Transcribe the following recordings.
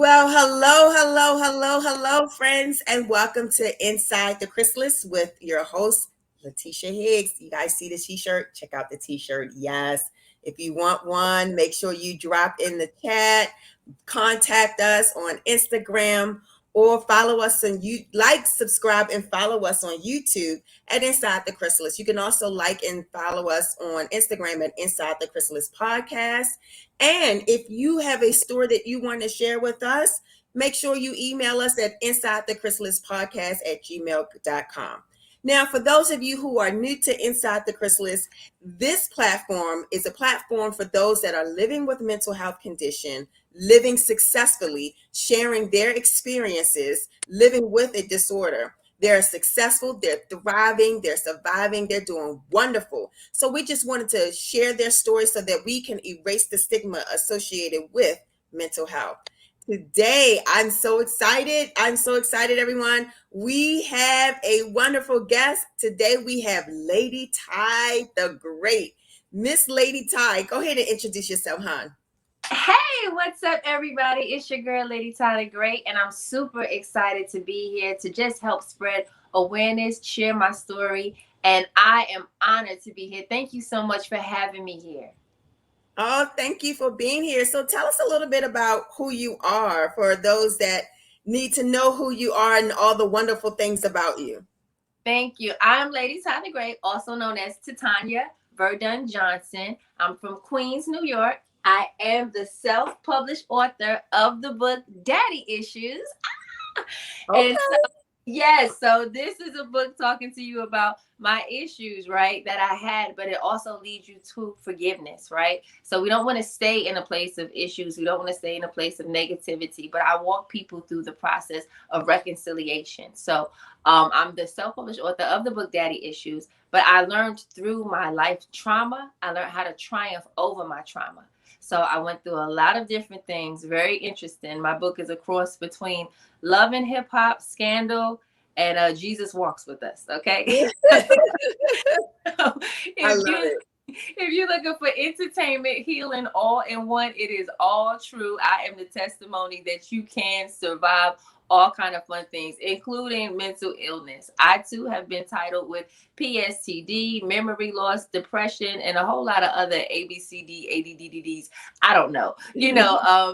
Well, hello, friends, and welcome to Inside the Chrysalis with your host, Latesha Higgs. You guys see the t-shirt? Check out the t-shirt. Yes. If you want one, make sure you drop in the chat, contact us on Instagram, or follow us and you subscribe, and follow us on YouTube at Inside the Chrysalis. You can also like and follow us on Instagram at Inside the Chrysalis Podcast. And if you have a story that you want to share with us, make sure you email us at insidethechrysalis@gmail.com. Now, for those of you who are new to Inside the Chrysalis, this platform is a platform for those that are living with mental health condition, living successfully, sharing their experiences, living with a disorder. They're successful, they're thriving, they're surviving, they're doing wonderful. So we just wanted to share their stories so that we can erase the stigma associated with mental health. Today, I'm so excited. Everyone. We have a wonderful guest. Today, we have Lady Ty the Great. Miss Lady Ty, go ahead and introduce yourself, hon. Hey, what's up, everybody? It's your girl, Lady Ty the Great, and I'm super excited to be here to just help spread awareness, share my story, and I am honored to be here. Thank you so much for having me here. Oh, thank you for being here. So tell us a little bit about who you are for those that need to know who you are and all the wonderful things about you. Thank you. I'm Lady Ty the Great, also known as Tatanya Verdum Johnson. I'm from Queens, New York. I am the self-published author of the book Daddy Issues. Okay. And so this is a book talking to you about my issues, right, that I had, but it also leads you to forgiveness, right? So we don't want to stay in a place of issues. We don't want to stay in a place of negativity, but I walk people through the process of reconciliation. So I'm the self-published author of the book Daddy Issues, but I learned through my life trauma, I learned how to triumph over my trauma. So I went through a lot of different things. Very interesting. My book is a cross between love and hip hop, scandal, and Jesus Walks With Us. Okay. If you're looking for entertainment, healing, all in one, it is all true. I am the testimony that you can survive all kind of fun things, including mental illness. I too have been titled with PSTD, memory loss, depression, and a whole lot of other ABCD, ADDDs. I don't know,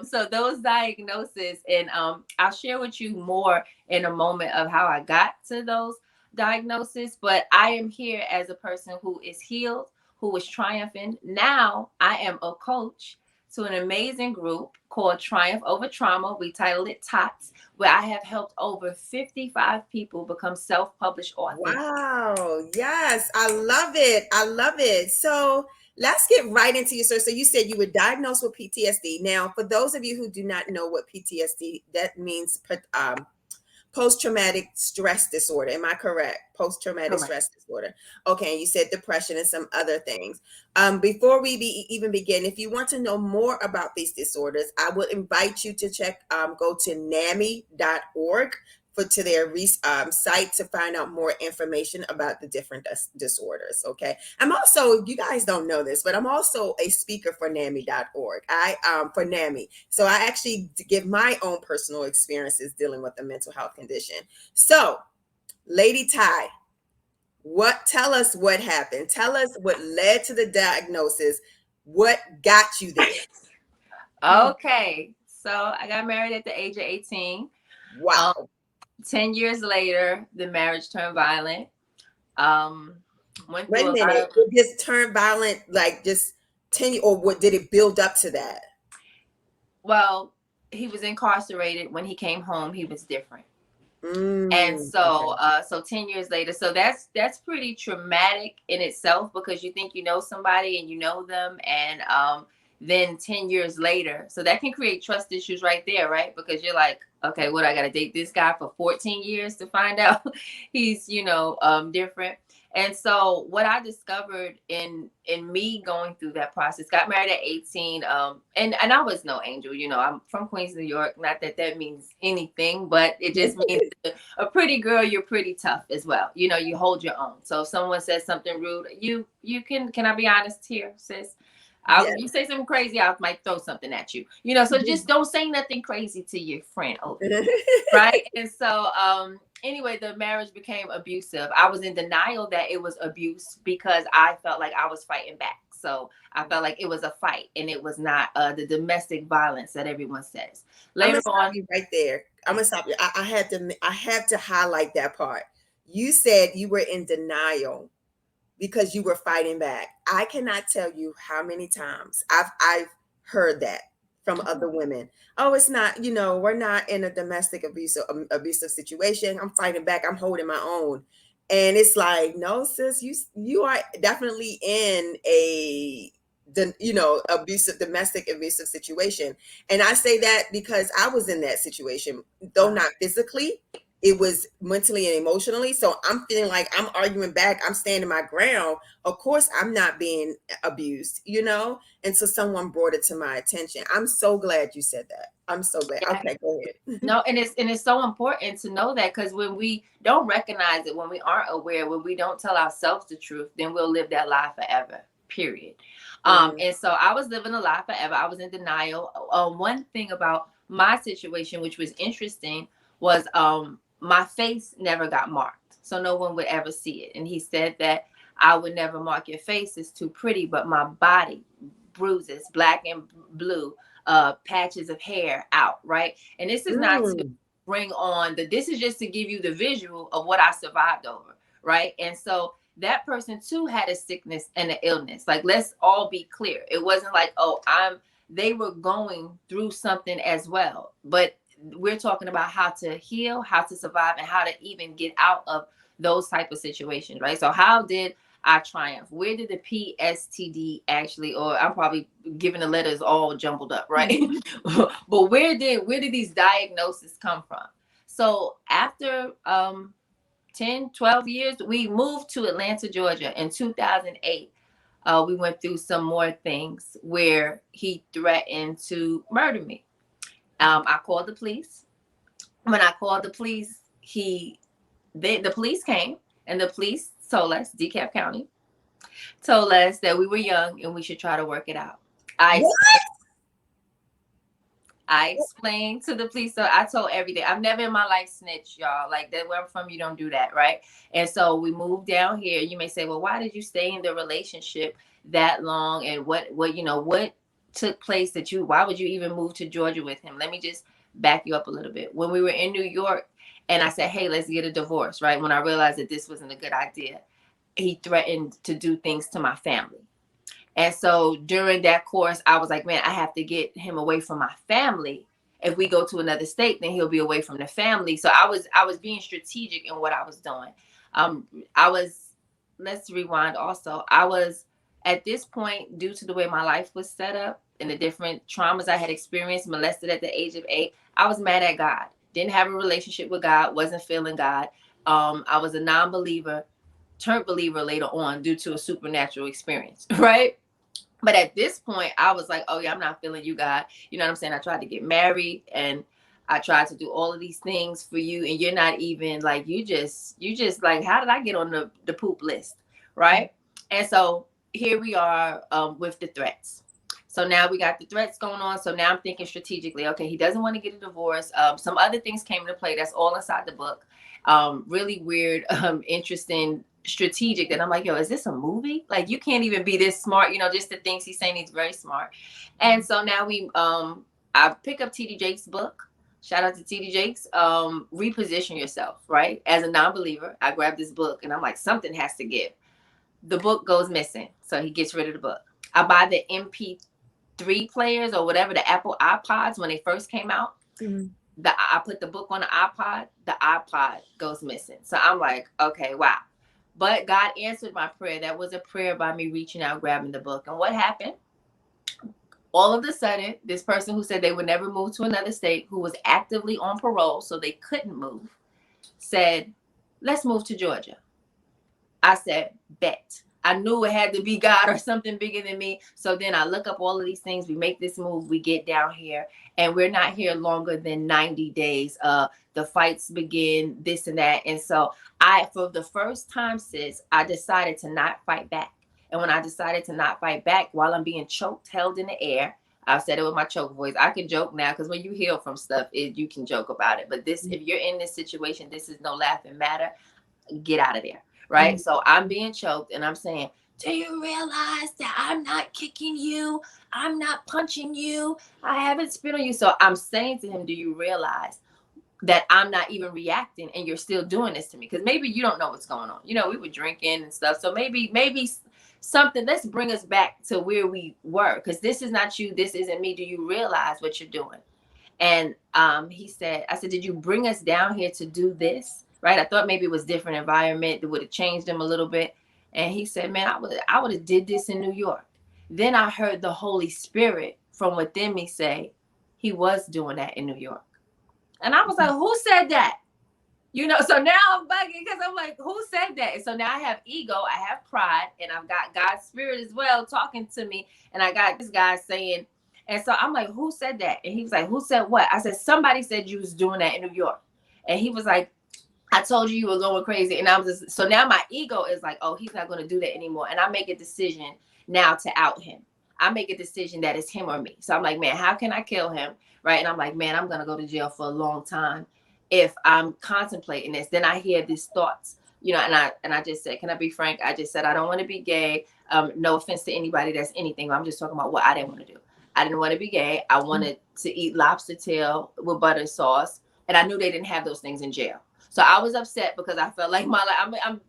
so those diagnoses, and I'll share with you more in a moment of how I got to those diagnoses. But I am here as a person who is healed, who is triumphant. Now I am a coach to an amazing group called Triumph Over Trauma. We titled it TOTS, where I have helped over 55 people become self-published authors. Wow. Yes. I love it. So let's get right into your story. So you said you were diagnosed with PTSD. Now, for those of you who do not know what PTSD, that means post-traumatic stress disorder. Am I correct? Post-traumatic stress disorder. Okay, you said depression and some other things. Before we even begin, if you want to know more about these disorders, I would invite you to go to NAMI.org to their site to find out more information about the different disorders. Okay, I'm also, you guys don't know this, but I'm also a speaker for NAMI.org. For NAMI, so I actually give my own personal experiences dealing with a mental health condition. So, Lady Ty, tell us what happened. Tell us what led to the diagnosis. What got you there? Okay, so I got married at the age of 18. Wow. 10 years later, the marriage turned violent. Wait a minute. It just turned violent, like just 10, or what? Did it build up to that? Well, he was incarcerated. When he came home, he was different. And so, so 10 years later, so that's pretty traumatic in itself, because you think you know somebody and you know them, and then 10 years later, so that can create trust issues right there, right? Because you're like, okay, what, I got to date this guy for 14 years to find out he's, different. And so what I discovered in me going through that process, got married at 18, and I was no angel, I'm from Queens, New York. Not that that means anything, but it just means a pretty girl, you're pretty tough as well. You hold your own. So if someone says something rude, you can I be honest here, sis? You say something crazy, I might throw something at you. So just don't say nothing crazy to your friend over there, right? And so anyway, the marriage became abusive. I was in denial that it was abuse because I felt like I was fighting back. So I felt like it was a fight and it was not the domestic violence that everyone says. Later on, you right there. I'm gonna stop you. I had to highlight that part. You said you were in denial because you were fighting back. I cannot tell you how many times I've heard that from other women. Oh, it's not, we're not in a domestic abusive situation. I'm fighting back. I'm holding my own. And it's like, no, sis, you are definitely in a domestic abusive situation. And I say that because I was in that situation, though not physically, it was mentally and emotionally. So I'm feeling like I'm arguing back. I'm standing my ground. Of course, I'm not being abused, And so someone brought it to my attention. I'm so glad you said that. I'm so glad. Yeah. Okay, go ahead. No, and it's so important to know that, because when we don't recognize it, when we aren't aware, when we don't tell ourselves the truth, then we'll live that lie forever. Period. And so I was living a lie forever. I was in denial. One thing about my situation, which was interesting, was my face never got marked, so no one would ever see it. And he said that I would never mark your face, it's too pretty, but my body, bruises, black and blue, patches of hair out, right? And this is not to bring on this is just to give you the visual of what I survived over, right? And so that person too had a sickness and an illness. Like, let's all be clear. It wasn't like, they were going through something as well. But we're talking about how to heal, how to survive, and how to even get out of those type of situations, right? So how did I triumph? Where did the PSTD actually, or I'm probably giving the letters all jumbled up, right? But where did these diagnoses come from? So after 10, 12 years, we moved to Atlanta, Georgia in 2008. We went through some more things where he threatened to murder me. I called the police. When I called the police, the police came, and the police told us, DeKalb County, told us that we were young and we should try to work it out. I explained to the police, so I told everything. I've never in my life snitched, y'all. Like, that where I'm from, you don't do that, right? And so we moved down here. You may say, well, why did you stay in the relationship that long? And what took place why would you even move to Georgia with him? Let me just back you up a little bit. When we were in New York and I said, hey, let's get a divorce, right? When I realized that this wasn't a good idea, he threatened to do things to my family. And so during that course, I was like, man, I have to get him away from my family. If we go to another state, then he'll be away from the family. So I was being strategic in what I was doing. Let's rewind also. I was, at this point, due to the way my life was set up and the different traumas I had experienced, molested at the age of 8, I was mad at God. Didn't have a relationship with God, wasn't feeling God. I was a non-believer, turned believer later on due to a supernatural experience, right? But at this point, I was like, oh yeah, I'm not feeling you, God. You know what I'm saying? I tried to get married and I tried to do all of these things for you. And you're not even like, you just like, how did I get on the poop list? Right. And so here we are with the threats. So now we got the threats going on. So now I'm thinking strategically, okay, he doesn't want to get a divorce. Some other things came into play. That's all inside the book. Really weird, interesting, strategic, that I'm like, yo, is this a movie? Like, you can't even be this smart, just the things he's saying. He's very smart. And so now I pick up TD Jakes' book. Shout out to TD Jakes. Reposition yourself, right? As a non-believer, I grabbed this book and I'm like, something has to give. The book goes missing. So he gets rid of the book. I buy the MP3 players or whatever, the Apple iPods when they first came out. I put the book on the iPod goes missing. So I'm like, okay, wow. But God answered my prayer. That was a prayer by me reaching out, grabbing the book. And what happened? All of a sudden, this person who said they would never move to another state, who was actively on parole, so they couldn't move, said, let's move to Georgia. I said, bet. I knew it had to be God or something bigger than me. So then I look up all of these things. We make this move. We get down here. And we're not here longer than 90 days. The fights begin, this and that. And so for the first time, sis, I decided to not fight back. And when I decided to not fight back while I'm being choked, held in the air, I've said it with my choke voice. I can joke now because when you heal from stuff, you can joke about it. But this, if you're in this situation, this is no laughing matter. Get out of there, right? So I'm being choked and I'm saying, do you realize that I'm not kicking you? I'm not punching you. I haven't spit on you. So I'm saying to him, do you realize that I'm not even reacting and you're still doing this to me? Because maybe you don't know what's going on. You know, we were drinking and stuff. So maybe something, let's bring us back to where we were. Because this is not you. This isn't me. Do you realize what you're doing? And he said, I said, did you bring us down here to do this? Right? I thought maybe it was different environment that would have changed him a little bit. And he said, man, I would have did this in New York. Then I heard the Holy Spirit from within me say, he was doing that in New York. And I was like, who said that? You know, so now I'm bugging because I'm like, who said that? And so now I have ego, I have pride, and I've got God's Spirit as well talking to me. And I got this guy saying, and so I'm like, who said that? And he was like, who said what? I said, somebody said you was doing that in New York. And he was like, I told you were going crazy. And I was just, so now my ego is like, oh, he's not going to do that anymore. And I make a decision now to out him. I make a decision that it's him or me. So I'm like, man, how can I kill him? Right. And I'm like, man, I'm going to go to jail for a long time if I'm contemplating this. Then I hear these thoughts, you know, and I just said, can I be frank? I just said, I don't want to be gay. No offense to anybody that's anything. I'm just talking about what I didn't want to do. I didn't want to be gay. I wanted to eat lobster tail with butter sauce. And I knew they didn't have those things in jail. So I was upset because I felt like my life, I'm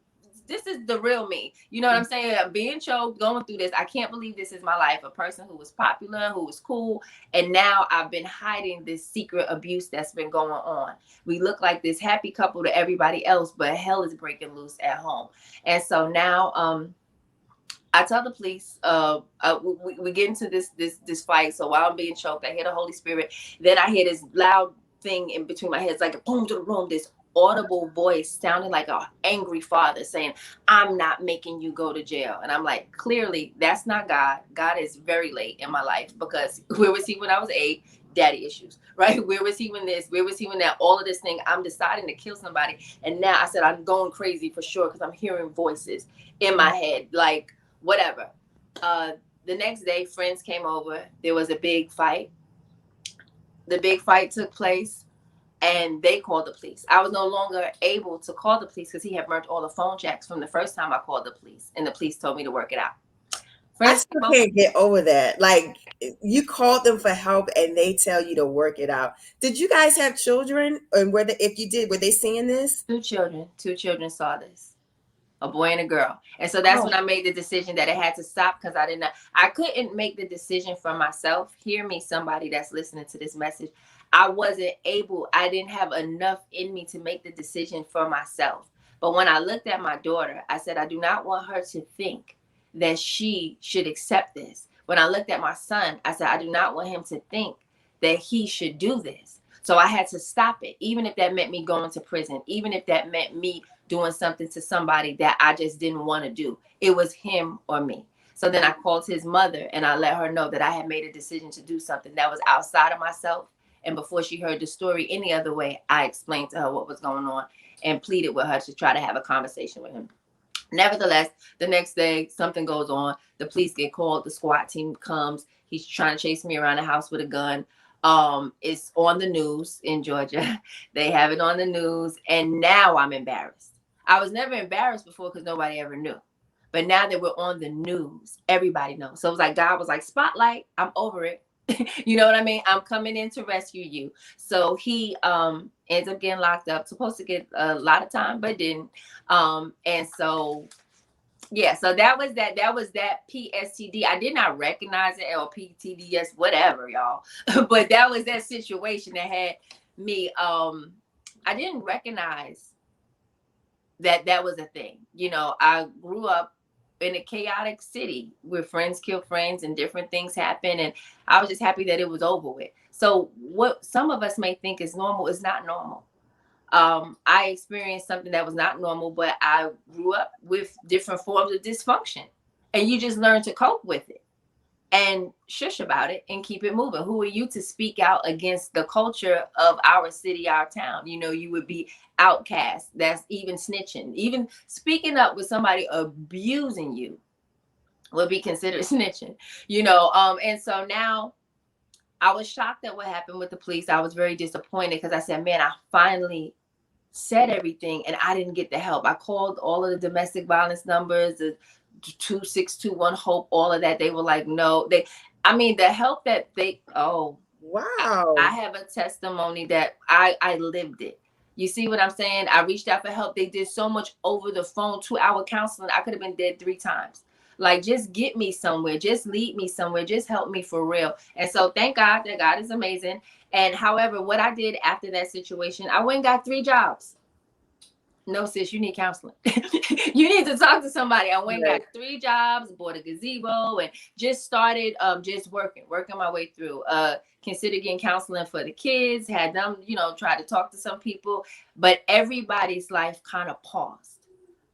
this is the real me. You know what I'm saying? I'm being choked, going through this. I can't believe this is my life. A person who was popular, who was cool. And now I've been hiding this secret abuse that's been going on. We look like this happy couple to everybody else, but hell is breaking loose at home. And so now I tell the police, we get into this fight. So while I'm being choked, I hear the Holy Spirit. Then I hear this loud thing in between my heads, like a boom to the room, this audible voice sounding like an angry father saying, I'm not making you go to jail. And I'm like, clearly that's not God. God is very late in my life, because where was he when I was 8? Daddy issues, right? Where was he when this? Where was he when that? All of this thing, I'm deciding to kill somebody. And now I said, I'm going crazy for sure, because I'm hearing voices in my head, like whatever. The next day, friends came over. There was a big fight. The big fight took place. And they called the police. I was no longer able to call the police because he had burnt all the phone jacks from the first time I called the police. And the police told me to work it out. I still can't get over that. Like, you called them for help and they tell you to work it out. Did you guys have children? And if you did, were they seeing this? 2 children saw this. A boy and a girl. And so that's when I made the decision that it had to stop, because I couldn't make the decision for myself. Hear me, somebody that's listening to this message. I didn't have enough in me to make the decision for myself. But when I looked at my daughter, I said, I do not want her to think that she should accept this. When I looked at my son, I said, I do not want him to think that he should do this. So I had to stop it, even if that meant me going to prison, even if that meant me doing something to somebody that I just didn't want to do. It was him or me. So then I called his mother and I let her know that I had made a decision to do something that was outside of myself. And before she heard the story any other way, I explained to her what was going on and pleaded with her to try to have a conversation with him. Nevertheless, the next day, something goes on. The police get called. The SWAT team comes. He's trying to chase me around the house with a gun. It's on the news in Georgia. They have it on the news. And now I'm embarrassed. I was never embarrassed before because nobody ever knew. But now that we're on the news, everybody knows. So it was like, God was like, spotlight, I'm over it. You know what I mean? I'm coming in to rescue you. So he ends up getting locked up, supposed to get a lot of time, but didn't. And so, yeah, so that was that PSTD. I did not recognize it, or PTDS, whatever, y'all. But that was that situation that had me. I didn't recognize that was a thing. You know, I grew up in a chaotic city where friends kill friends and different things happen. And I was just happy that it was over with. So what some of us may think is normal is not normal. I experienced something that was not normal, but I grew up with different forms of dysfunction, and you just learn to cope with it and shush about it and keep it moving. Who are you to speak out against the culture of our city, our town? You know, you would be outcast. That's even snitching, even speaking up with somebody abusing you. would be considered snitching, and so now I was shocked at what happened with the police. I was very disappointed because I said, man, I finally said everything and I didn't get the help. I called all of the domestic violence numbers, the 2621 Hope, all of that. They were like, no, the help that I Wow. have a testimony that I lived it. You see what I'm saying? I reached out for help. They did so much over the phone, 2-hour counseling. I could have been dead 3 times. Like, just get me somewhere, just lead me somewhere, just help me for real. And so thank God that God is amazing. And however, what I did after that situation, I went and got 3 jobs. No, sis, you need counseling. You need to talk to somebody. I went and got 3 jobs, bought a gazebo, and just started just working my way through. Considered getting counseling for the kids, had them, try to talk to some people, but everybody's life kind of paused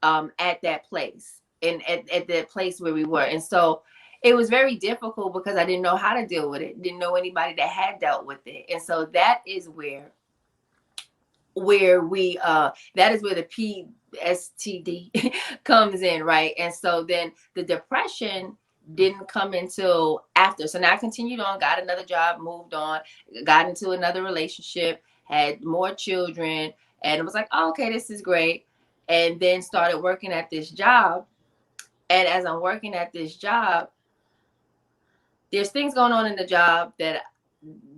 at that place and at the place where we were. And so it was very difficult because I didn't know how to deal with it, didn't know anybody that had dealt with it. And so that is where we that is where the PSTD comes in, right? And so then the depression didn't come until after. So now I continued on, got another job, moved on, got into another relationship, had more children, and it was like, oh, okay, this is great. And then started working at this job. And as I'm working at this job, there's things going on in the job that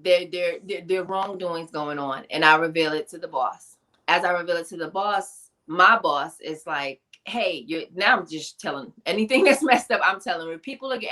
there wrongdoings going on, and I reveal it to the boss. As I reveal it to the boss, my boss is like, hey, now I'm just telling anything that's messed up. I'm telling her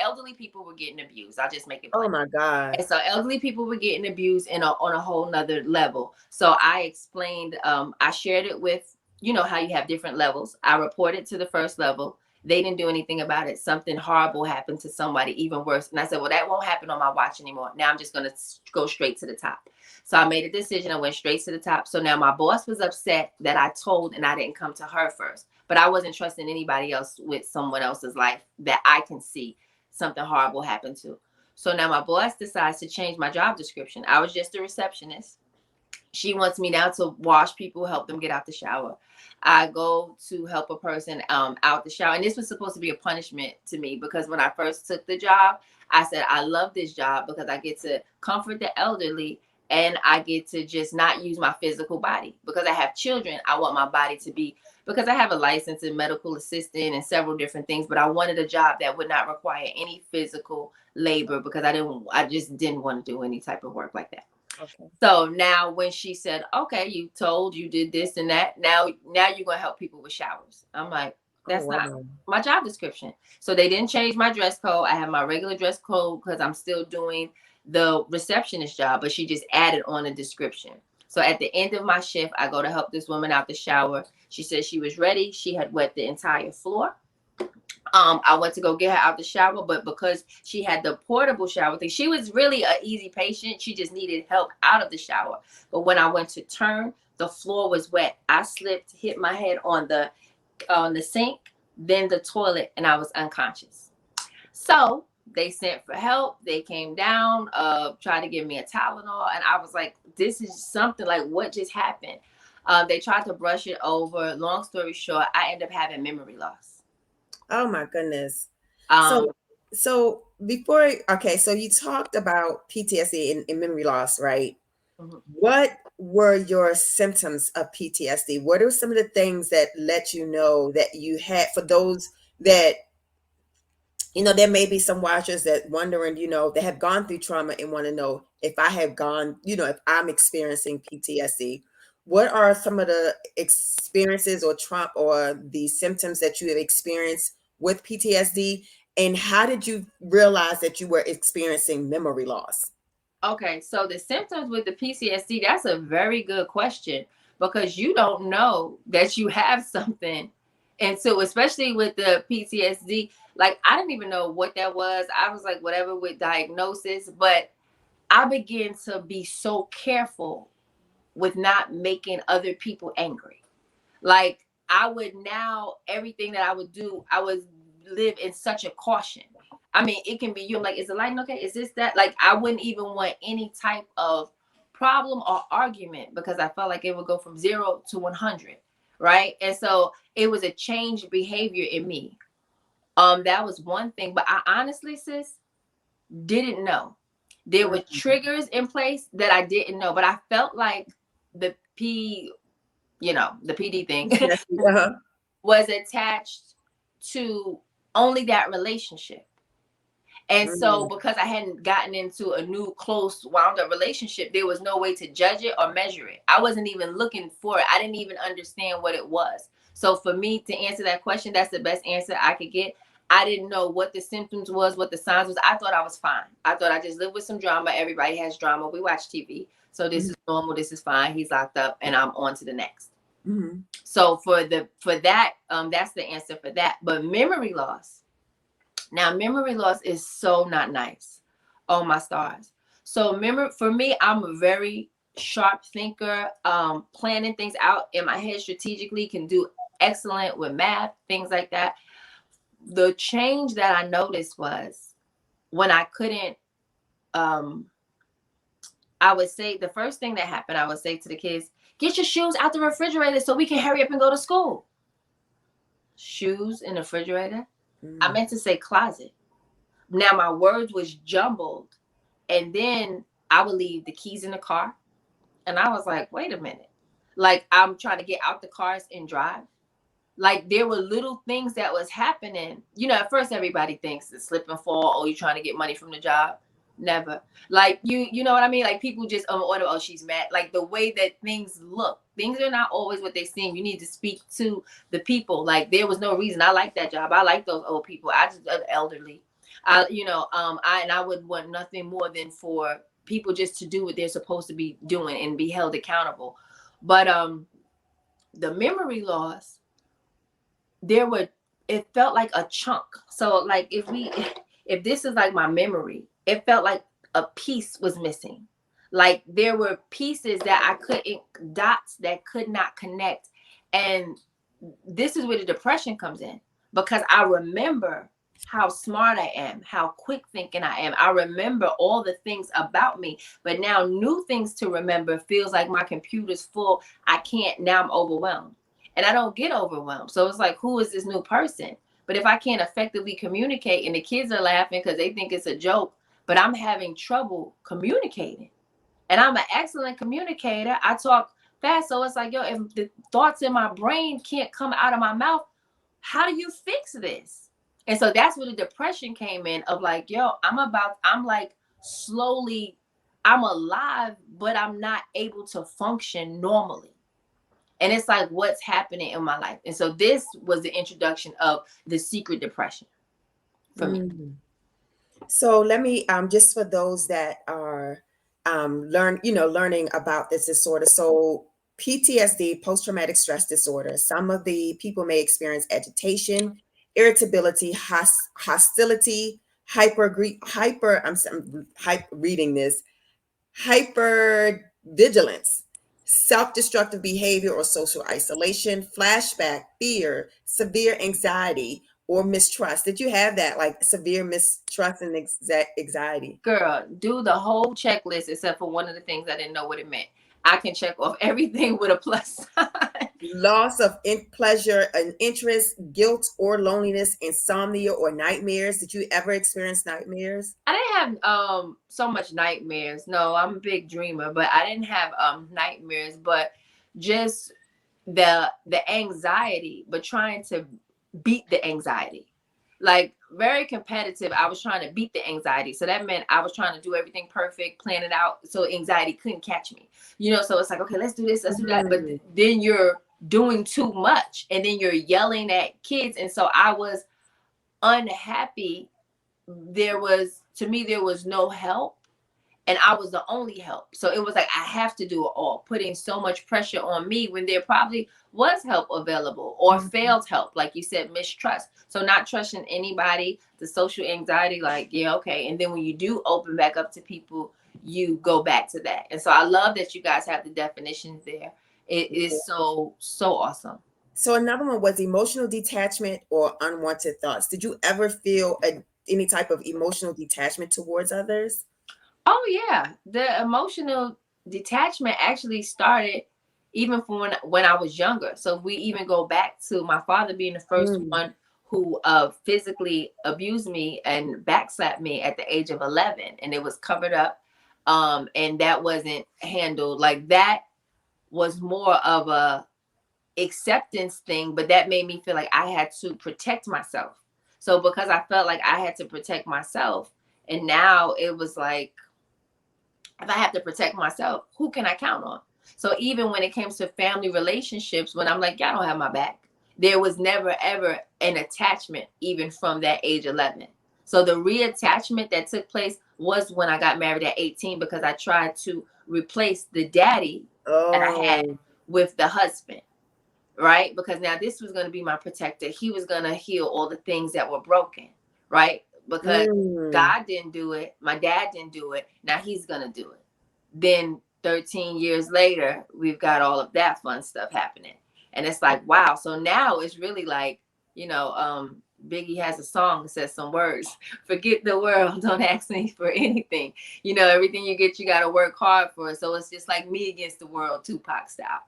elderly people were getting abused. I'll just make it plain. Oh my God. And so elderly people were getting abused on a whole nother level. So I explained, I shared it with, how you have different levels. I reported to the first level. They didn't do anything about it. Something horrible happened to somebody, even worse. And I said, well, that won't happen on my watch anymore. Now I'm just going to go straight to the top. So I made a decision. I went straight to the top. So now my boss was upset that I told and I didn't come to her first. But I wasn't trusting anybody else with someone else's life that I can see something horrible happen to. So now my boss decides to change my job description. I was just a receptionist. She wants me now to wash people, help them get out the shower. I go to help a person out the shower. And this was supposed to be a punishment to me because when I first took the job, I said, I love this job because I get to comfort the elderly and I get to just not use my physical body. Because I have children, I want my body to be, because I have a license in medical assistant and several different things, but I wanted a job that would not require any physical labor because I just didn't want to do any type of work like that. Okay. So now when she said, okay, you did this and that, now you're going to help people with showers. I'm like, that's not my job description. So they didn't change my dress code. I have my regular dress code because I'm still doing the receptionist job, but she just added on a description. So at the end of my shift, I go to help this woman out the shower. She said she was ready. She had wet the entire floor. I went to go get her out the shower, but because she had the portable shower thing, she was really an easy patient. She just needed help out of the shower. But when I went to turn, the floor was wet. I slipped, hit my head on the sink, then the toilet, and I was unconscious. So they sent for help. They came down, tried to give me a Tylenol, and I was like, this is something, like, what just happened? They tried to brush it over. Long story short, I ended up having memory loss. Oh my goodness. So before, okay, so you talked about PTSD and memory loss, right? Mm-hmm. What were your symptoms of PTSD? What are some of the things that let you know that you had, for those that, there may be some watchers that wondering, they have gone through trauma and want to know if I have gone, if I'm experiencing PTSD, what are some of the experiences or trauma or the symptoms that you have experienced with PTSD, and how did you realize that you were experiencing memory loss? Okay, so the symptoms with the PTSD, that's a very good question because you don't know that you have something. And so especially with the PTSD, like I didn't even know what that was. I was like, whatever with diagnosis, but I began to be so careful with not making other people angry. Like I would now, everything that I would do, I would live in such a caution. I mean, it can be, you're like, is the lighting okay? Is this that? Like, I wouldn't even want any type of problem or argument because I felt like it would go from 0 to 100, right? And so it was a changed behavior in me. That was one thing. But I honestly, sis, didn't know. There were triggers in place that I didn't know, but I felt like the the PD thing was attached to only that relationship. And so because I hadn't gotten into a new close wound up relationship, there was no way to judge it or measure it. I wasn't even looking for it. I didn't even understand what it was. So for me to answer that question, that's the best answer I could get. I didn't know what the symptoms was, what the signs was. I thought I was fine. I thought I just lived with some drama. Everybody has drama. We watch TV. So this is normal. This is fine. He's locked up and I'm on to the next. So for that, that's the answer for that. But memory loss. Now, memory loss is so not nice. Oh my stars. So for me, I'm a very sharp thinker, planning things out in my head strategically, can do excellent with math, things like that. The change that I noticed was when I couldn't, I would say the first thing that happened, I would say to the kids, get your shoes out the refrigerator so we can hurry up and go to school. Shoes in the refrigerator? I meant to say closet. Now my words was jumbled. And then I would leave the keys in the car. And I was like, wait a minute. Like I'm trying to get out the cars and drive. Like there were little things that was happening. At first everybody thinks it's slip and fall. Oh, you're trying to get money from the job. Never. Like you know what I mean? Like people just order, oh, she's mad. Like the way that things look. Things are not always what they seem. You need to speak to the people. Like there was no reason. I like that job. I like those old people. I just elderly. I would want nothing more than for people just to do what they're supposed to be doing and be held accountable. But the memory loss, it felt like a chunk. So like if this is like my memory, it felt like a piece was missing. Like there were pieces that dots that could not connect. And this is where the depression comes in, because I remember how smart I am, how quick thinking I am. I remember all the things about me, but now new things to remember feels like my computer's full. Now I'm overwhelmed. And I don't get overwhelmed. So it's like, who is this new person? But if I can't effectively communicate and the kids are laughing because they think it's a joke, but I'm having trouble communicating. And I'm an excellent communicator. I talk fast. So it's like, if the thoughts in my brain can't come out of my mouth, how do you fix this? And so that's where the depression came in of like, I'm like slowly, I'm alive, but I'm not able to function normally. And it's like, what's happening in my life? And so this was the introduction of the secret depression for me. So let me, just for those that are learning about this disorder. So PTSD, post-traumatic stress disorder, some of the people may experience agitation, irritability, hostility, hypervigilance, self-destructive behavior or social isolation, flashback, fear, severe anxiety, or mistrust. Did you have that, like severe mistrust and anxiety? Girl, do the whole checklist except for one of the things I didn't know what it meant. I can check off everything with a plus sign. Loss of pleasure and interest, guilt or loneliness, insomnia or nightmares. Did you ever experience nightmares? I didn't have so much nightmares. No, I'm a big dreamer, but I didn't have nightmares. But just the anxiety, but trying to beat the anxiety. Like very competitive. I was trying to beat the anxiety. So that meant I was trying to do everything perfect, plan it out so anxiety couldn't catch me. So it's like, okay, let's do this, let's do that. But then you're doing too much and then you're yelling at kids. And so I was unhappy. There was no help and I was the only help. So it was like, I have to do it all, putting so much pressure on me when there probably was help available or failed help. Like you said, mistrust. So not trusting anybody, the social anxiety, like, yeah, okay. And then when you do open back up to people, you go back to that. And so I love that you guys have the definitions there. It is so, so awesome. So another one was emotional detachment or unwanted thoughts. Did you ever feel any type of emotional detachment towards others? Oh, yeah. The emotional detachment actually started even from when I was younger. So if we even go back to my father being the first one who physically abused me and backslapped me at the age of 11, and it was covered up, and that wasn't handled. Like, that was more of a acceptance thing, but that made me feel like I had to protect myself. So because I felt like I had to protect myself, and now it was like, if I have to protect myself, who can I count on? So even when it comes to family relationships, when I'm like, y'all don't have my back, there was never ever an attachment, even from that age 11. So the reattachment that took place was when I got married at 18, because I tried to replace the daddy that I had with the husband, right? Because now this was going to be my protector. He was going to heal all the things that were broken, right? Because God didn't do it. My dad didn't do it. Now he's going to do it. Then 13 years later, we've got all of that fun stuff happening. And it's like, wow. So now it's really like, Biggie has a song that says some words: forget the world, don't ask me for anything. Everything you get, you got to work hard for. So it's just like me against the world, Tupac style.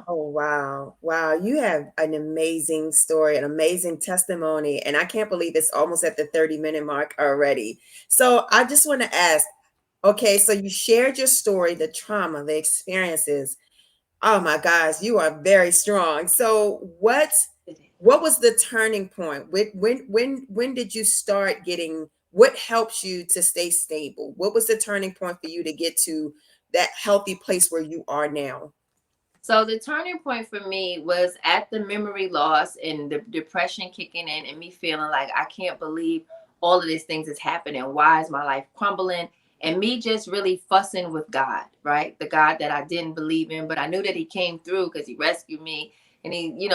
Oh, wow. Wow. You have an amazing story, an amazing testimony. And I can't believe it's almost at the 30-minute mark already. So I just want to ask, okay, so you shared your story, the trauma, the experiences. Oh my gosh, you are very strong. So what was the turning point? When did you start getting, what helps you to stay stable? What was the turning point for you to get to that healthy place where you are now? So the turning point for me was at the memory loss and the depression kicking in, and me feeling like I can't believe all of these things is happening. Why is my life crumbling? And me just really fussing with God, right? The God that I didn't believe in, but I knew that he came through because he rescued me. And he,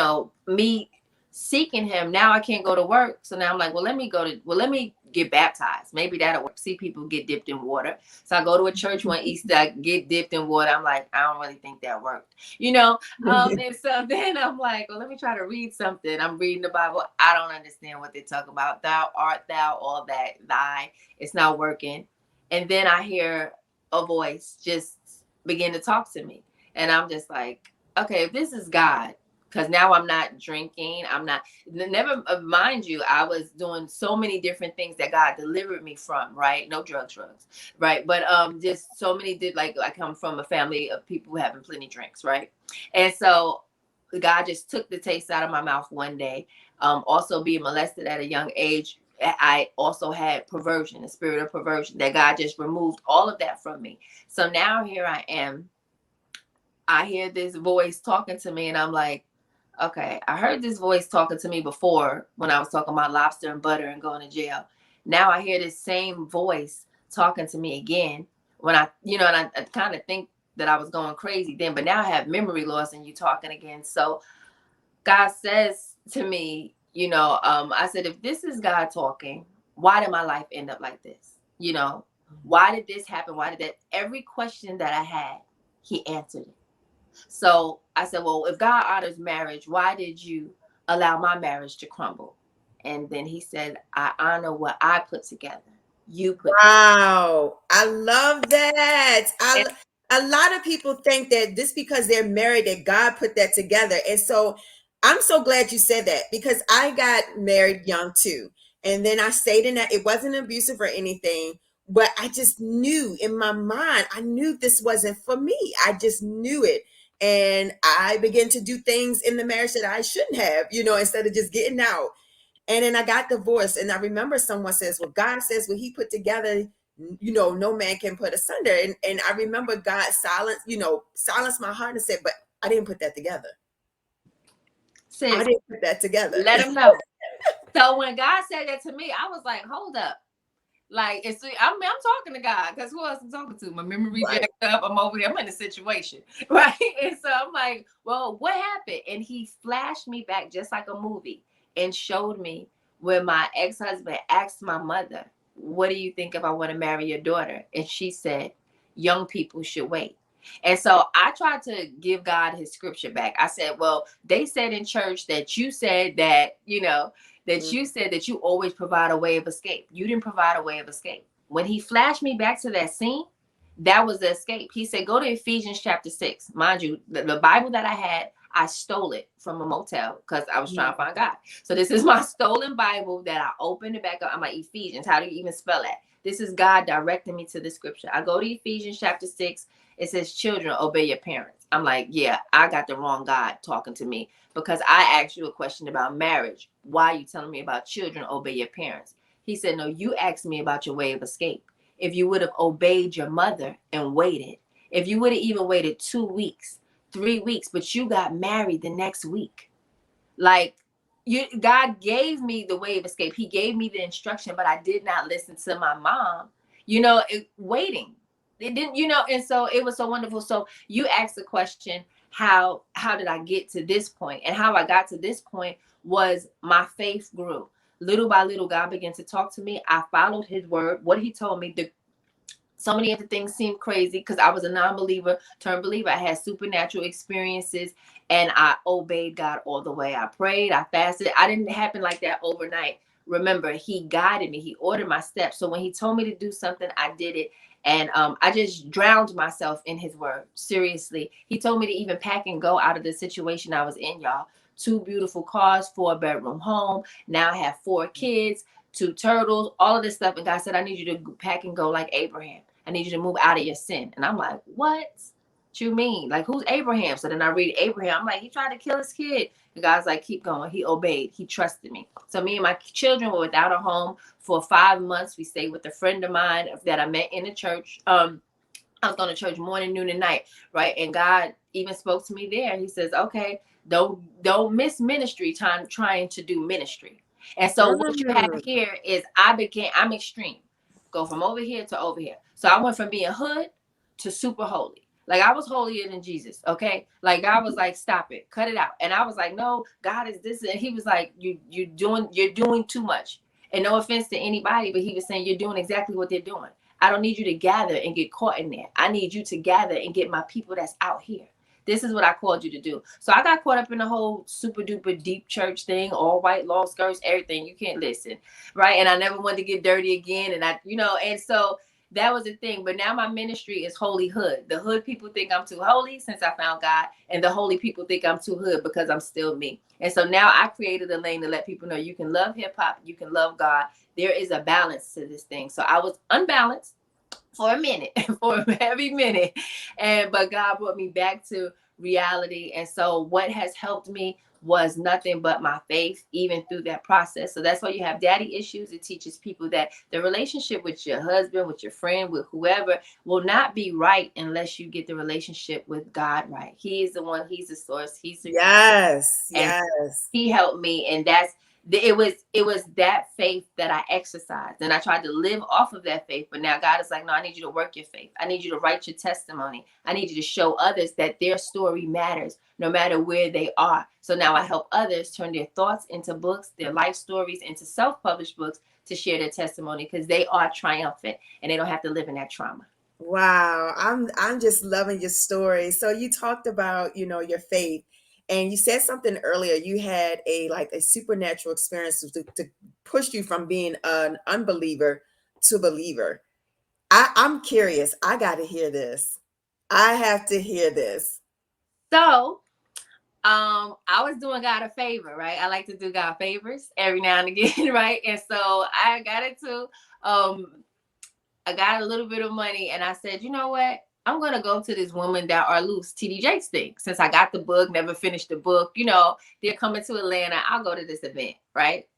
me seeking him. Now I can't go to work. So now I'm like, let me get baptized. Maybe that'll work. See people get dipped in water. So I go to a church one Easter, I get dipped in water. I'm like, I don't really think that worked, and so then I'm like, let me try to read something. I'm reading the Bible. I don't understand what they talk about. Thou art thou, all that, thy. It's not working. And then I hear a voice just begin to talk to me. And I'm just like, okay, if this is God, because now I'm not drinking. I'm not, never mind you, I was doing so many different things that God delivered me from, right? No drugs, right? But just so many like I come from a family of people who having plenty drinks, right? And so God just took the taste out of my mouth one day. Also being molested at a young age, I also had perversion, a spirit of perversion, that God just removed all of that from me. So now here I am. I hear this voice talking to me, and I'm like, okay, I heard this voice talking to me before when I was talking about lobster and butter and going to jail. Now I hear this same voice talking to me again when I kind of think that I was going crazy then, but now I have memory loss and you talking again. So God says to me, I said, if this is God talking, why did my life end up like this? Why did this happen? Why did that? Every question that I had, he answered it. So I said, well, if God honors marriage, why did you allow my marriage to crumble? And then he said, I honor what I put together. You put Wow. I love that. A lot of people think that just because they're married that God put that together. And so I'm so glad you said that, because I got married young too. And then I stayed in that. It wasn't abusive or anything, but I just knew in my mind, I knew this wasn't for me. I just knew it. And I began to do things in the marriage that I shouldn't have, instead of just getting out. And then I got divorced. And I remember someone says, well, God says what he put together, no man can put asunder. And I remember God silenced my heart and said, but I didn't put that together. Sis, I didn't put that together. Let him know. So when God said that to me, I was like, hold up. Like, I'm talking to God, because who else I'm talking to? My memory jacked up. I'm over here. I'm in a situation, right? And so I'm like, well, what happened? And he flashed me back just like a movie and showed me when my ex-husband asked my mother, what do you think if I want to marry your daughter? And she said, young people should wait. And so I tried to give God his scripture back. I said, well, they said in church that you said that, you said that you always provide a way of escape. You didn't provide a way of escape. When he flashed me back to that scene, that was the escape. He said, go to Ephesians chapter 6. Mind you, the Bible that I had, I stole it from a motel because I was trying to find God. So this is my stolen Bible that I opened it back up. I'm like, Ephesians. How do you even spell that? This is God directing me to the scripture. I go to Ephesians chapter 6. It says, children, obey your parents. I'm like, yeah, I got the wrong God talking to me, because I asked you a question about marriage. Why are you telling me about children, obey your parents? He said, no, you asked me about your way of escape. If you would have obeyed your mother and waited, if you would have even waited 2 weeks, 3 weeks, but you got married the next week. Like, God gave me the way of escape. He gave me the instruction, but I did not listen to my mom, waiting. It didn't, and so it was so wonderful. So you asked the question, how did I get to this point? And how I got to this point was my faith grew. Little by little, God began to talk to me. I followed his word, what he told me. So many other things seemed crazy because I was a non-believer turned believer. I had supernatural experiences and I obeyed God all the way. I prayed, I fasted. I didn't happen like that overnight. Remember, he guided me. He ordered my steps. So when he told me to do something, I did it. And I just drowned myself in his word. Seriously. He told me to even pack and go out of the situation I was in, y'all. 2 beautiful cars, 4-bedroom home. Now I have 4 kids, 2 turtles, all of this stuff. And God said, I need you to pack and go like Abraham. I need you to move out of your sin. And I'm like, what you mean? Like, who's Abraham? So then I read Abraham. I'm like, he tried to kill his kid. The guy's like, keep going. He obeyed. He trusted me. So me and my children were without a home for 5 months. We stayed with a friend of mine that I met in the church. I was going to church morning, noon, and night, right? And God even spoke to me there. He says, okay, don't miss ministry trying to do ministry. And so what you have here is I'm extreme. Go from over here to over here. So I went from being hood to super holy. Like, I was holier than Jesus, okay? Like, God was like, stop it, cut it out. And I was like, no, God is this. And he was like, you're doing too much. And no offense to anybody, but he was saying, you're doing exactly what they're doing. I don't need you to gather and get caught in there. I need you to gather and get my people that's out here. This is what I called you to do. So I got caught up in the whole super duper deep church thing, all white, long skirts, everything. You can't listen, right? And I never wanted to get dirty again. And and so that was the thing. But now my ministry is holy hood. The hood people think I'm too holy since I found God. And the holy people think I'm too hood because I'm still me. And so now I created a lane to let people know you can love hip hop, you can love God. There is a balance to this thing. So I was unbalanced for a minute, for a heavy minute. But God brought me back to reality. And so what has helped me was nothing but my faith, even through that process. So that's why you have daddy issues. It teaches people that the relationship with your husband, with your friend, with whoever will not be right unless you get the relationship with God right. He is the one, he's the source, he's the yes. he helped me. And it was that faith that I exercised, and I tried to live off of that faith. But now God is like, no, I need you to work your faith. I need you to write your testimony. I need you to show others that their story matters no matter where they are. So now I help others turn their thoughts into books, their life stories into self-published books to share their testimony, because they are triumphant and they don't have to live in that trauma. Wow, I'm just loving your story. So you talked about, your faith. And you said something earlier. You had a supernatural experience to push you from being an unbeliever to believer. I'm curious. I got to hear this. I have to hear this. So, I was doing God a favor, right? I like to do God favors every now and again, right? And so I got I got a little bit of money, and I said, you know what? I'm going to go to this Women That Are Loose, TD Jakes thing. Since I got the book, never finished the book, they're coming to Atlanta. I'll go to this event, right?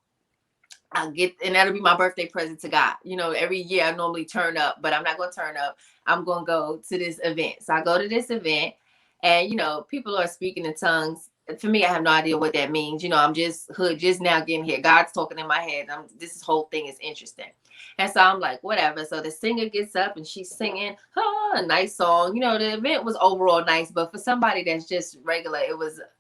And that'll be my birthday present to God. Every year I normally turn up, but I'm not going to turn up. I'm going to go to this event. So I go to this event, and, people are speaking in tongues. For me, I have no idea what that means. I'm just hood, just now getting here. God's talking in my head. This whole thing is interesting. And so I'm like, whatever. So the singer gets up and she's singing a nice song. The event was overall nice, but for somebody that's just regular,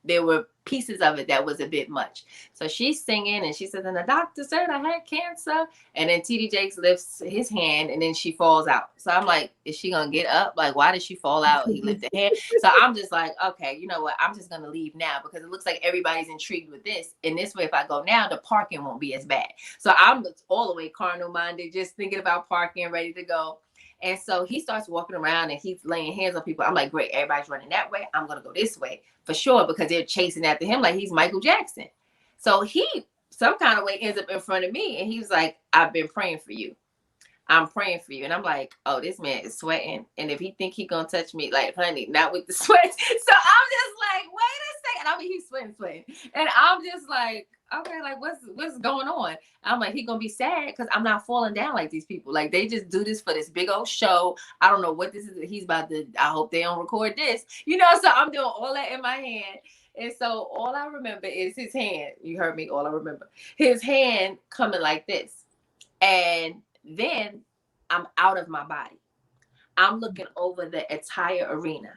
there were pieces of it that was a bit much. So she's singing and she says, and the doctor said I had cancer. And then TD Jakes lifts his hand and then she falls out. So I'm like, is she going to get up? Like, why did she fall out? He lifted her hand. So I'm just like, okay, you know what? I'm just going to leave now because it looks like everybody's intrigued with this. And this way, if I go now, the parking won't be as bad. So I'm all the way carnal minded, just thinking about parking, ready to go. And so he starts walking around and he's laying hands on people. I'm like, great, everybody's running that way. I'm going to go this way for sure, because they're chasing after him like he's Michael Jackson. So he, some kind of way, ends up in front of me, and he was like, I've been praying for you. I'm praying for you. And I'm like, oh, this man is sweating. And if he think he gonna touch me, like, honey, not with the sweat. So I'm just like, wait a second. I mean, he's sweating. And I'm just like, okay, like, what's going on? I'm like, he gonna be sad because I'm not falling down like these people. Like, they just do this for this big old show. I don't know what this is. He's about to, I hope they don't record this. So I'm doing all that in my hand. And so all I remember is his hand. You heard me. All I remember. His hand coming like this. And then I'm out of my body. I'm looking over the entire arena.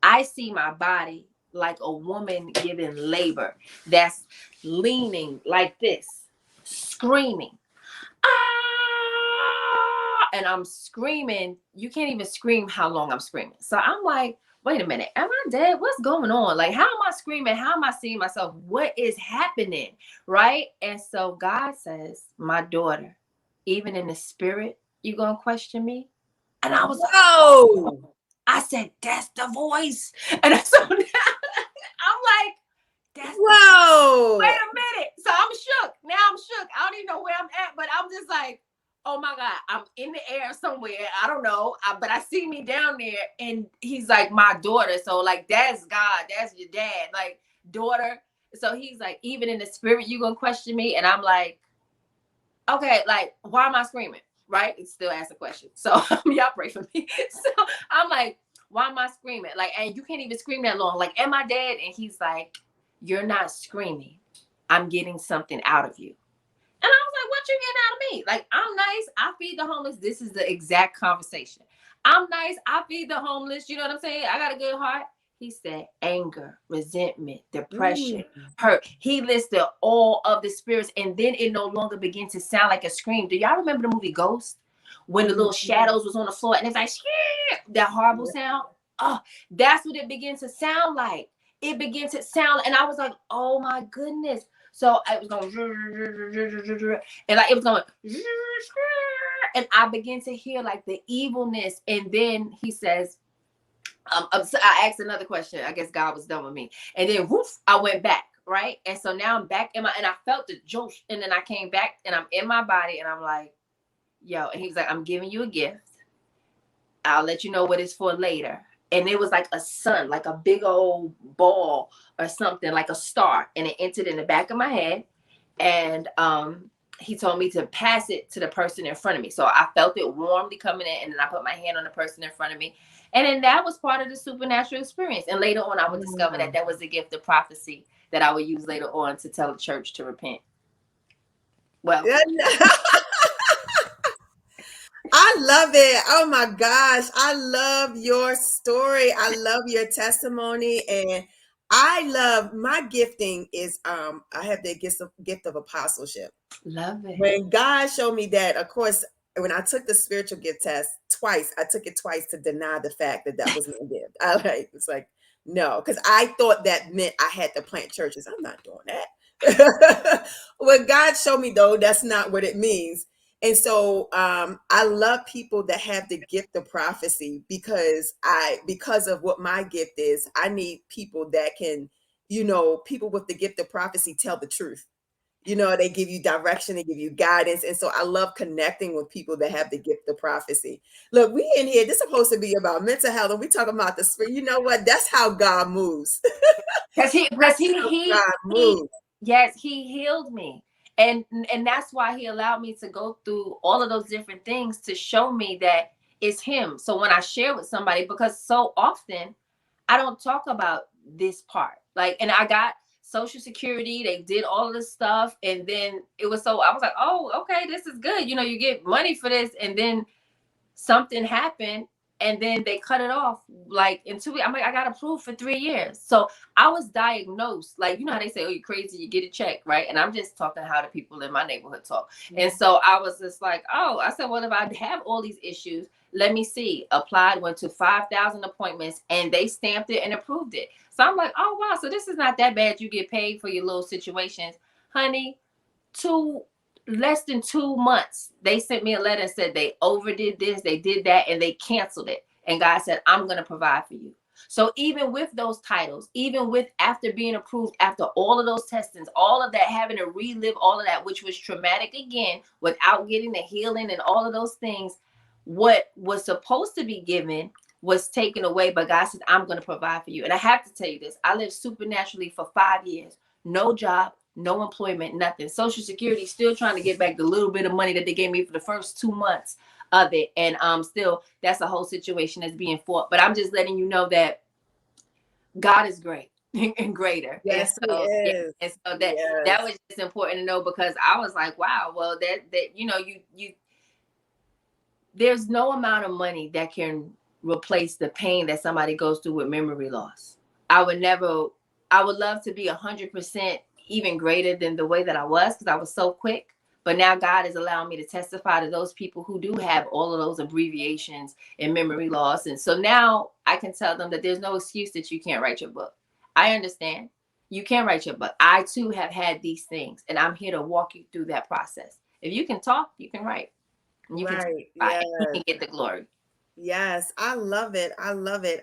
I see my body like a woman giving labor that's leaning like this, screaming. Ah! And I'm screaming. You can't even scream how long I'm screaming. So I'm like, wait a minute, am I dead? What's going on? Like, how am I screaming? How am I seeing myself? What is happening? Right? And so God says, my daughter, even in the spirit, you gonna question me? And I was like, oh, I said, that's the voice. And so now I'm like, that's whoa. Wait a minute. So I'm shook. Now I'm shook. I don't even know where I'm at, but I'm just like, oh my God, I'm in the air somewhere. I don't know. But I see me down there, and he's like, my daughter. So like, that's God. That's your dad. Like, daughter. So he's like, even in the spirit, you gonna question me? And I'm like, okay, like, why am I screaming? Right? It still asks a question. So y'all pray for me. So I'm like, why am I screaming? Like, and you can't even scream that long. Like, am I dead? And he's like, you're not screaming. I'm getting something out of you. And I was like, what you getting out of me? Like, I'm nice. I feed the homeless. This is the exact conversation. I'm nice. I feed the homeless. You know what I'm saying? I got a good heart. He said anger, resentment, depression, hurt. He listed all of the spirits, and then it no longer began to sound like a scream. Do y'all remember the movie Ghost? When the little shadows was on the floor and it's like, that horrible sound? Oh, that's what it began to sound like. It began to sound, and I was like, oh my goodness. So it was going, and like it was going, and I began to hear like the evilness. And then he says, so I asked another question. I guess God was done with me. And then whoof, I went back, right? And so now I'm back and I felt the jolt. And then I came back and I'm in my body and I'm like, yo. And he was like, I'm giving you a gift. I'll let you know what it's for later. And it was like a sun, like a big old ball or something, like a star. And it entered in the back of my head. And he told me to pass it to the person in front of me. So I felt it warmly coming in. And then I put my hand on the person in front of me. And then that was part of the supernatural experience. And later on, I would discover that was the gift of prophecy that I would use later on to tell the church to repent. Well, I love it. Oh my gosh. I love your story. I love your testimony. And I love my gifting is I have the gift of apostleship. Love it. When God showed me that, of course, when I took the spiritual gift test twice, I took it twice to deny the fact that was my gift. It's like, no, because I thought that meant I had to plant churches. I'm not doing that. When God showed me, though, that's not what it means. And so I love people that have the gift of prophecy because of what my gift is. I need people that can, people with the gift of prophecy tell the truth. They give you direction, they give you guidance. And so I love connecting with people that have the gift of prophecy. Look, we in here, this is supposed to be about mental health, and we talking about the spirit. You know what? That's how God moves. Because he healed me. And that's why he allowed me to go through all of those different things to show me that it's him. So when I share with somebody, because so often I don't talk about this part, like, and I got Social Security, they did all of this stuff. And then I was like, oh, okay, this is good. You get money for this. And then something happened. And then they cut it off like in 2 weeks. I'm like, I got approved for 3 years. So I was diagnosed. Like, you know how they say, oh, you're crazy, you get a check, right? And I'm just talking how the people in my neighborhood talk. Mm-hmm. And so I was just like, oh, I said, well, if I have all these issues, let me see. Applied, went to 5,000 appointments, and they stamped it and approved it. So I'm like, oh, wow. So this is not that bad. You get paid for your little situations. Honey, less than 2 months, they sent me a letter and said they overdid this, they did that, and they canceled it. And God said, I'm going to provide for you. So even with those titles, even with after being approved, after all of those testings, all of that, having to relive all of that, which was traumatic again, without getting the healing and all of those things, what was supposed to be given was taken away. But God said, I'm going to provide for you. And I have to tell you this, I lived supernaturally for 5 years, no job, no employment, nothing. Social Security still trying to get back the little bit of money that they gave me for the first 2 months of it. And still, that's a whole situation that's being fought. But I'm just letting you know that God is great and greater. Yes, And he so, yeah, is. and so Yes. that was just important to know, because I was like, wow, well, that you know, you there's no amount of money that can replace the pain that somebody goes through with memory loss. I would love to be 100% even greater than the way that I was, because I was so quick. But now God is allowing me to testify to those people who do have all of those abbreviations and memory loss. And so now I can tell them that there's no excuse that you can't write your book. I understand. You can write your book. I too have had these things, and I'm here to walk you through that process. If you can talk, you can write. And you can Right. testify, Yes. and you can get the glory. Yes. I love it. I love it.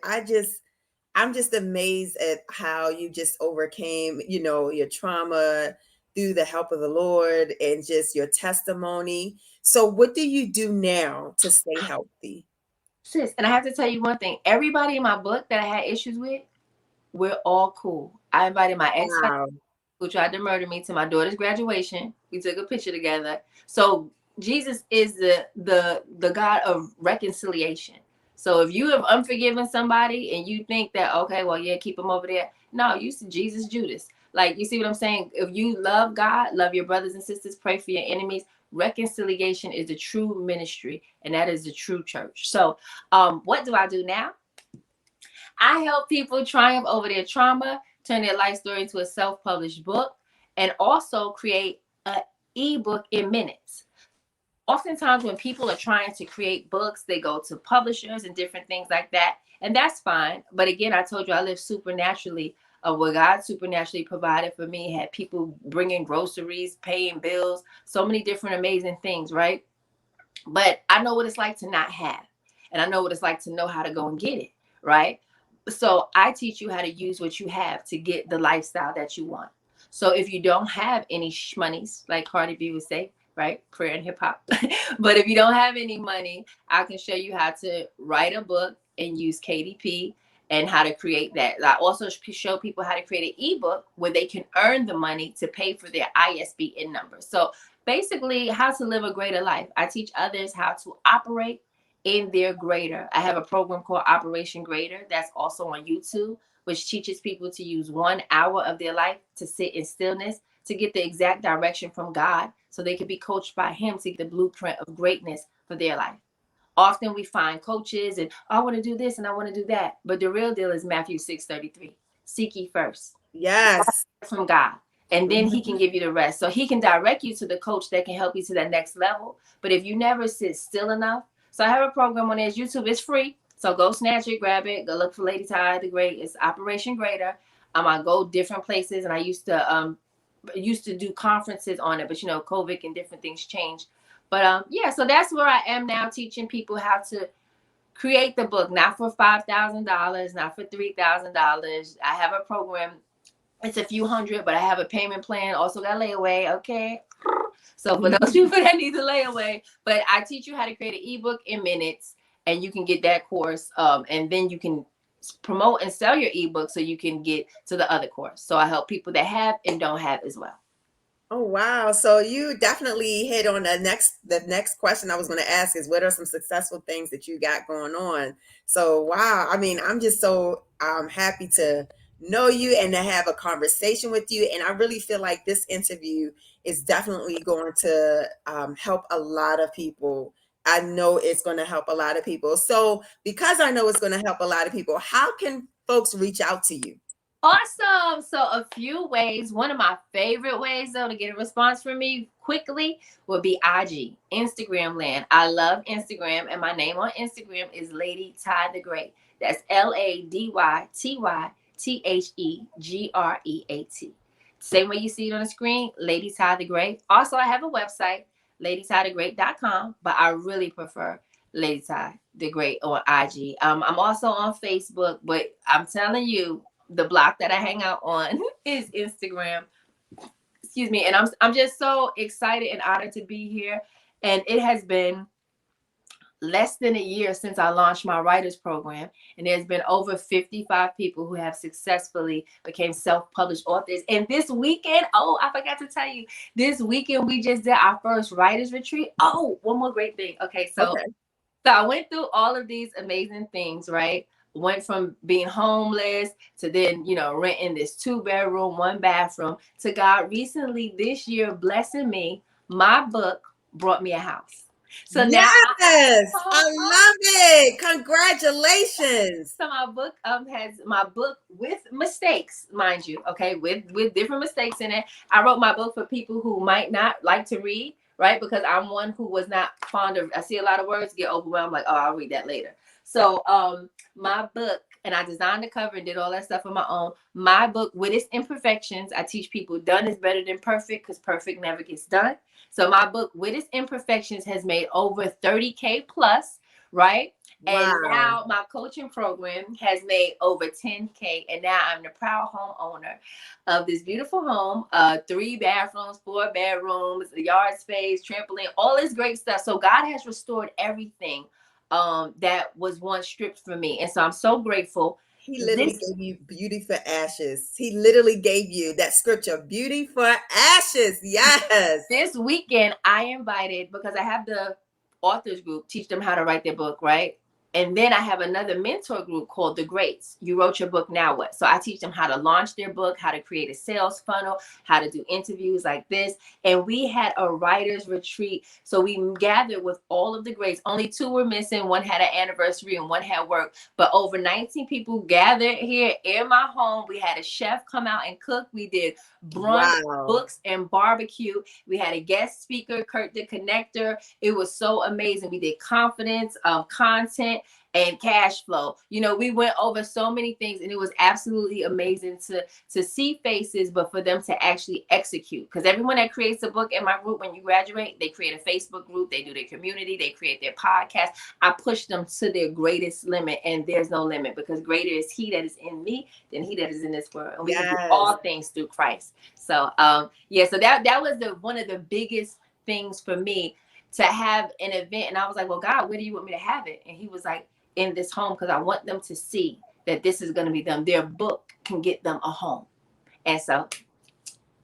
I'm just amazed at how you just overcame, your trauma through the help of the Lord and just your testimony. So what do you do now to stay healthy? Sis, and I have to tell you one thing. Everybody in my book that I had issues with, we're all cool. I invited my ex Wow. who tried to murder me to my daughter's graduation. We took a picture together. So Jesus is the God of reconciliation. So if you have unforgiven somebody and you think that, okay, well, yeah, keep them over there. No, you see Jesus Judas. Like, you see what I'm saying? If you love God, love your brothers and sisters, pray for your enemies. Reconciliation is the true ministry, and that is the true church. So what do I do now? I help people triumph over their trauma, turn their life story into a self-published book, and also create an ebook in minutes. Oftentimes when people are trying to create books, they go to publishers and different things like that, and that's fine. But again, I told you I live supernaturally. What God supernaturally provided for me, had people bringing groceries, paying bills, so many different amazing things, right? But I know what it's like to not have, and I know what it's like to know how to go and get it, right? So I teach you how to use what you have to get the lifestyle that you want. So if you don't have any monies, like Cardi B would say, right? Prayer and hip hop. But if you don't have any money, I can show you how to write a book and use KDP, and how to create that. I also show people how to create an ebook where they can earn the money to pay for their ISBN number. So basically, how to live a greater life. I teach others how to operate in their greater. I have a program called Operation Greater that's also on YouTube, which teaches people to use 1 hour of their life to sit in stillness, to get the exact direction from God, so they can be coached by Him to get the blueprint of greatness for their life. Often we find coaches and, oh, I want to do this and I want to do that. But the real deal is Matthew 6:33. Seek ye first Yes. from God, and then He Mhm. can give you the rest. So He can direct you to the coach that can help you to that next level. But if you never sit still enough, so I have a program on there. YouTube. It's free. So go snatch it, grab it, go look for Lady Ty the Great. It's Operation Greater. I go different places, and I used to do conferences on it, but COVID and different things changed. But yeah, so that's where I am now, teaching people how to create the book, not for $5,000, not for $3,000. I have a program. It's a few hundred, but I have a payment plan. Also got layaway. Okay. So for those people that need to layaway, but I teach you how to create an ebook in minutes, and you can get that course. And then you can promote and sell your ebook so you can get to the other course. So I help people that have and don't have as well. Oh wow. So you definitely hit on the next question I was going to ask is what are some successful things that you got going on? So wow, I mean, I'm just so happy to know you and to have a conversation with you, and I really feel like this interview is definitely going to help a lot of people. I know it's going to help a lot of people. So because I know it's going to help a lot of people, how can folks reach out to you? Awesome. So a few ways. One of my favorite ways though to get a response from me quickly would be IG, Instagram land. I love Instagram, and my name on Instagram is Lady Ty the Great. That's LadyTyTheGreat. Same way you see it on the screen, Lady Ty the Great. Also, I have a website, ladytythegreat.com, but I really prefer Lady Ty the Great on IG. I'm also on Facebook, but I'm telling you, the block that I hang out on is Instagram. Excuse me. And I'm just so excited and honored to be here. And it has been less than a year since I launched my writers program, and there's been over 55 people who have successfully became self-published authors. And this weekend, oh, I forgot to tell you, this weekend we just did our first writers retreat. Oh, one more great thing. Okay, so I went through all of these amazing things, right? Went from being homeless to then, renting this 2-bedroom, 1-bathroom to God recently this year blessing me. My book brought me a house. So yes, I love it. Congratulations. So my book has my book with mistakes, mind you, okay, with different mistakes in it. I wrote my book for people who might not like to read, right? Because I'm one who was not fond of, I see a lot of words, get overwhelmed, like, oh, I'll read that later. So my book, and I designed the cover and did all that stuff on my own. My book, with its imperfections, I teach people done is better than perfect because perfect never gets done. So my book, with its imperfections, has made over 30K plus, right? Wow. And now my coaching program has made over 10K. And now I'm the proud homeowner of this beautiful home, 3 bathrooms, 4 bedrooms, a yard space, trampoline, all this great stuff. So God has restored everything that was once stripped from me. And so I'm so grateful. He literally gave you beauty for ashes. He literally gave you that scripture, beauty for ashes. Yes. This weekend, I invited, because I have the authors group, teach them how to write their book, right? And then I have another mentor group called The Greats. You wrote your book, now what? So I teach them how to launch their book, how to create a sales funnel, how to do interviews like this. And we had a writer's retreat. So we gathered with all of the greats. Only 2 were missing. One had an anniversary and one had work. But over 19 people gathered here in my home. We had a chef come out and cook. We did brunch, books, and barbecue. We had a guest speaker, Kurt the Connector. It was so amazing. We did confidence, content, and cash flow. We went over so many things, and it was absolutely amazing to see faces, but for them to actually execute. Because everyone that creates a book in my group, when you graduate, they create a Facebook group, they do their community, they create their podcast. I push them to their greatest limit, and there's no limit, because greater is He that is in me than he that is in this world. And we can do all things through Christ. So so that was one of the biggest things for me, to have an event. And I was like, well, God, where do you want me to have it? And He was like, in this home, because I want them to see that this is going to be them. Their book can get them a home. And so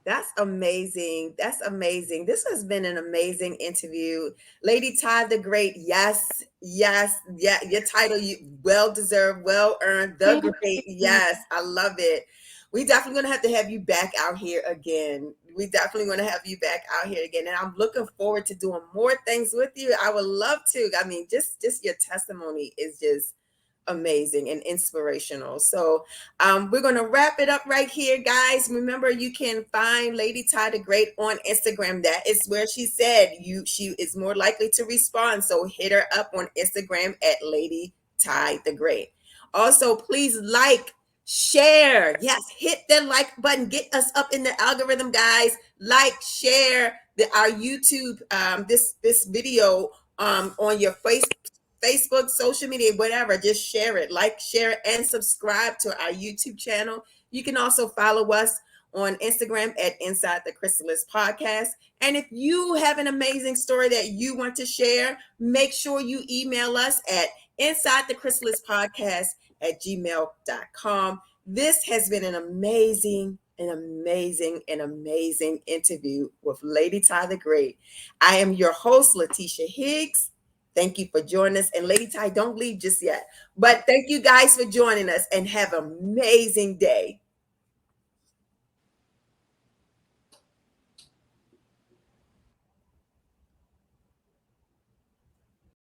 that's amazing. That's amazing. This has been an amazing interview. Lady Ty the Great. Yes. Yeah. Your title, you well deserved, well earned, the Great. Yes. I love it. We definitely going to have you back out here again. And I'm looking forward to doing more things with you. I would love to. I mean, just your testimony is just amazing and inspirational. So we're going to wrap it up right here, guys. Remember, you can find Lady Ty the Great on Instagram. That is where she said she is more likely to respond. So hit her up on Instagram at Lady Ty the Great. Also, please share. Yes, hit the like button. Get us up in the algorithm, guys. Share our YouTube, this video on your Facebook, social media, whatever. Just share it. Share, and subscribe to our YouTube channel. You can also follow us on Instagram at Inside the Chrysalis Podcast. And if you have an amazing story that you want to share, make sure you email us at insidethechrysalis@gmail.com. This has been an amazing interview with Lady Ty the Great. I am your host, Latesha Higgs. Thank you for joining us. And Lady Ty, don't leave just yet. But thank you guys for joining us, and have an amazing day.